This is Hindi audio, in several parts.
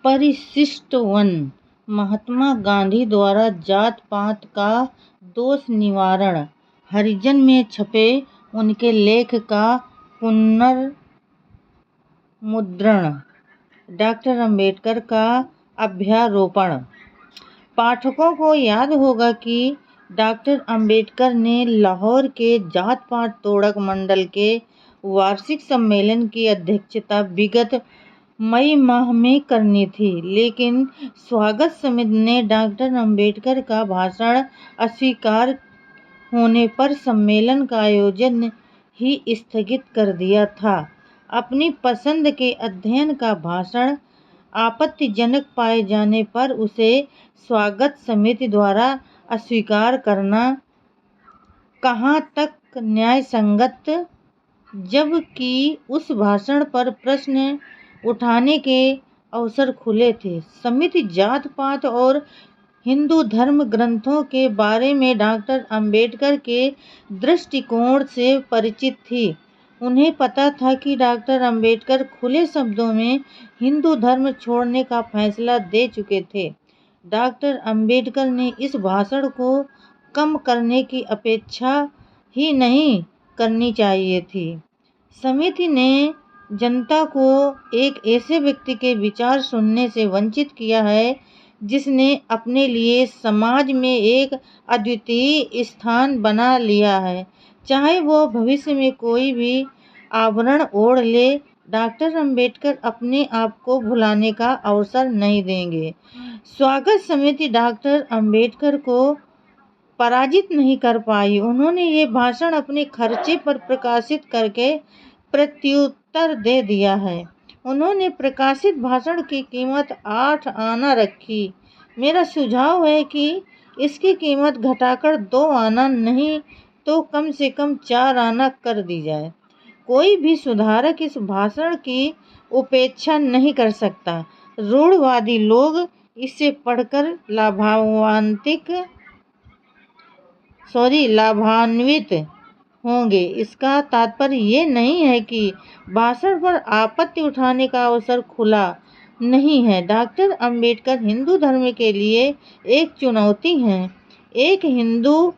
परिशिष्ट वन। महात्मा गांधी द्वारा जात पात का दोष निवारण। हरिजन में छपे उनके लेख का पुनर्मुद्रण। डॉक्टर अंबेडकर का अभ्यारोपण। पाठकों को याद होगा कि डॉक्टर अंबेडकर ने लाहौर के जात पात तोड़क मंडल के वार्षिक सम्मेलन की अध्यक्षता विगत मई माह में करनी थी, लेकिन स्वागत समिति ने डॉक्टर अंबेडकर का भाषण अस्वीकार होने पर सम्मेलन का आयोजन ही स्थगित कर दिया था। अपनी पसंद के अध्ययन का भाषण आपत्तिजनक पाए जाने पर उसे स्वागत समिति द्वारा अस्वीकार करना कहाँ तक न्यायसंगत, जबकि उस भाषण पर प्रश्न उठाने के अवसर खुले थे। समिति जात पात और हिंदू धर्म ग्रंथों के बारे में डॉक्टर अंबेडकर के दृष्टिकोण से परिचित थी। उन्हें पता था कि डॉक्टर अंबेडकर खुले शब्दों में हिंदू धर्म छोड़ने का फैसला दे चुके थे। डॉक्टर अंबेडकर ने इस भाषण को कम करने की अपेक्षा ही नहीं करनी चाहिए थी। समिति ने जनता को एक ऐसे व्यक्ति के विचार सुनने से वंचित किया है जिसने अपने लिए समाज में एक अद्वितीय स्थान बना लिया है, चाहे वो भविष्य में कोई भी आवरण ओढ़ ले। डॉक्टर अंबेडकर अपने आप को भुलाने का अवसर नहीं देंगे। स्वागत समिति डॉक्टर अंबेडकर को पराजित नहीं कर पाई। उन्होंने ये भाषण अपने खर्चे पर प्रकाशित करके प्रत्युत्तर दे दिया है। उन्होंने प्रकाशित भाषण की कीमत 8 आना रखी। मेरा सुझाव है कि इसकी कीमत घटाकर 2 आना नहीं तो कम से कम 4 आना कर दी जाए। कोई भी सुधारक इस भाषण की उपेक्षा नहीं कर सकता। रूढ़वादी लोग इसे पढ़कर लाभान्वित होंगे। इसका तात्पर्य ये नहीं है कि भाषण पर आपत्ति उठाने का अवसर खुला नहीं है। डॉक्टर अंबेडकर हिंदू धर्म के लिए एक चुनौती हैं। एक हिंदू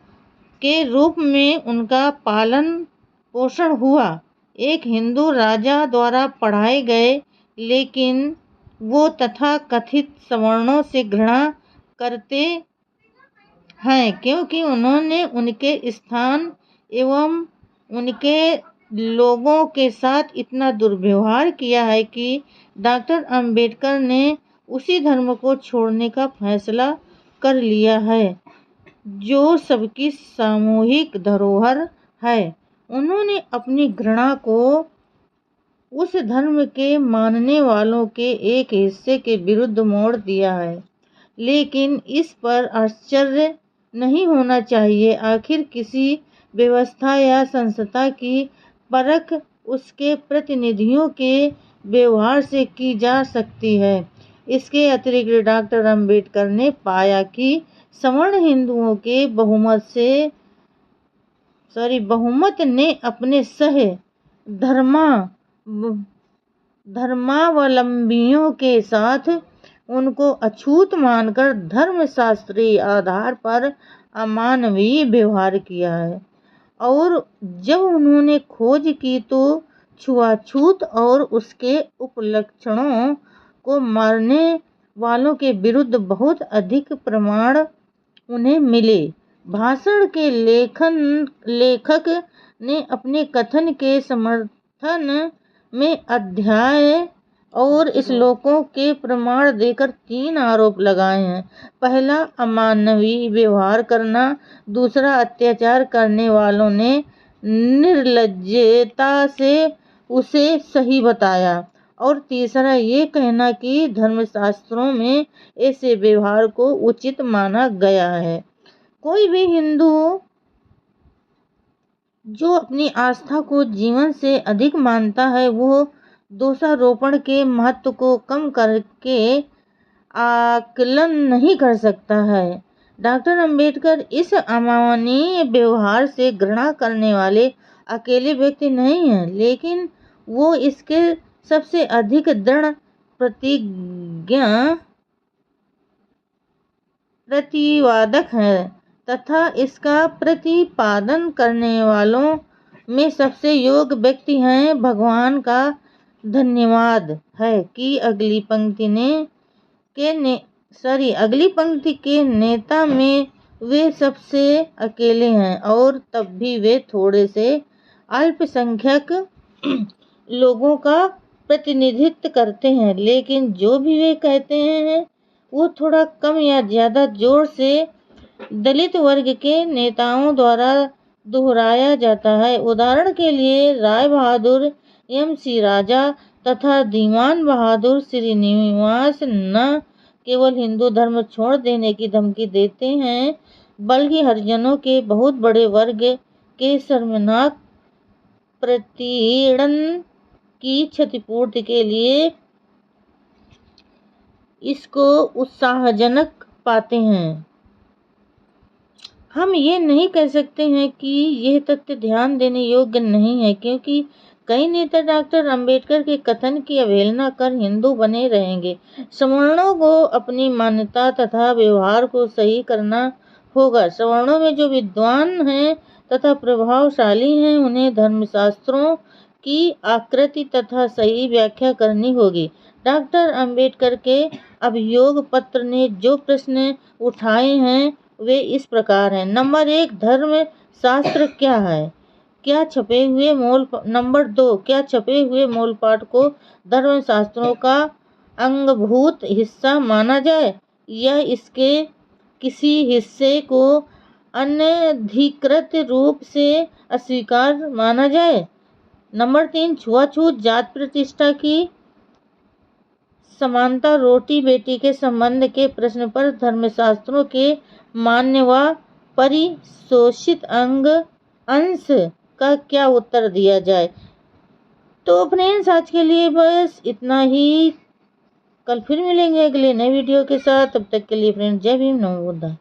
के रूप में उनका पालन पोषण हुआ। एक हिंदू राजा द्वारा पढ़ाए गए, लेकिन वो तथाकथित सवर्णों से घृणा करते हैं क्योंकि उन्होंने उनके स्थान एवं उनके लोगों के साथ इतना दुर्व्यवहार किया है कि डॉक्टर अंबेडकर ने उसी धर्म को छोड़ने का फैसला कर लिया है जो सबकी सामूहिक धरोहर है। उन्होंने अपनी घृणा को उस धर्म के मानने वालों के एक हिस्से के विरुद्ध मोड़ दिया है, लेकिन इस पर आश्चर्य नहीं होना चाहिए। आखिर किसी व्यवस्था या संस्था की परख उसके प्रतिनिधियों के व्यवहार से की जा सकती है। इसके अतिरिक्त डॉक्टर अंबेडकर ने पाया कि सवर्ण हिंदुओं के बहुमत ने अपने धर्मावलंबियों के साथ उनको अछूत मानकर धर्मशास्त्रीय आधार पर अमानवीय व्यवहार किया है, और जब उन्होंने खोज की तो छुआछूत और उसके उपलक्षणों को मारने वालों के विरुद्ध बहुत अधिक प्रमाण उन्हें मिले। भाषण के लेखक ने अपने कथन के समर्थन में अध्याय और श्लोकों के प्रमाण देकर 3 आरोप लगाए हैं। पहला, अमानवीय व्यवहार करना। दूसरा, अत्याचार करने वालों ने निर्लज्जता से उसे सही बताया। और तीसरा, ये कहना कि धर्मशास्त्रों में ऐसे व्यवहार को उचित माना गया है। कोई भी हिंदू जो अपनी आस्था को जीवन से अधिक मानता है, वो दोषारोपण के महत्व को कम करके आकलन नहीं कर सकता है। डॉक्टर अंबेडकर इस अमानवीय व्यवहार से घृणा करने वाले अकेले व्यक्ति नहीं हैं, लेकिन वो इसके सबसे अधिक दृढ़ प्रतिवादक है तथा इसका प्रतिपादन करने वालों में सबसे योग्य व्यक्ति हैं। भगवान का धन्यवाद है कि अगली पंक्ति के नेता में वे सबसे अकेले हैं और तब भी वे थोड़े से अल्पसंख्यक लोगों का प्रतिनिधित्व करते हैं, लेकिन जो भी वे कहते हैं वो थोड़ा कम या ज्यादा जोर से दलित वर्ग के नेताओं द्वारा दोहराया जाता है। उदाहरण के लिए राय बहादुर, MC राजा तथा दीवान बहादुर श्रीनिवास न केवल हिंदू धर्म छोड़ देने की धमकी देते हैं, बल्कि हरिजनों के बहुत बड़े वर्ग के शर्मनाक प्रतिपीड़न की क्षतिपूर्ति के लिए इसको उत्साहजनक पाते हैं। हम ये नहीं कह सकते हैं कि यह तथ्य ध्यान देने योग्य नहीं है, क्योंकि कई नेता डॉक्टर अंबेडकर के कथन की अवहेलना कर हिंदू बने रहेंगे। सवर्णों को अपनी मान्यता तथा व्यवहार को सही करना होगा। सवर्णों में जो विद्वान हैं तथा प्रभावशाली हैं, उन्हें धर्मशास्त्रों की आकृति तथा सही व्याख्या करनी होगी। डॉक्टर अंबेडकर के अभियोग पत्र ने जो प्रश्न उठाए हैं वे इस प्रकार हैं। नंबर 1, धर्म शास्त्र क्या है? नंबर 2, क्या छपे हुए मूल पाठ को धर्म शास्त्रों का अंगभूत हिस्सा माना जाए या इसके किसी हिस्से को अनधिकृत रूप से अस्वीकार माना जाए? नंबर 3, छुआछूत, जात प्रतिष्ठा की समानता, रोटी बेटी के संबंध के प्रश्न पर धर्मशास्त्रों के मान्य व परिशोषित अंश का क्या उत्तर दिया जाए? तो फ्रेंड्स, आज के लिए बस इतना ही। कल फिर मिलेंगे अगले नए वीडियो के साथ। तब तक के लिए फ्रेंड्स, जय भीम, नमो बुद्धाय।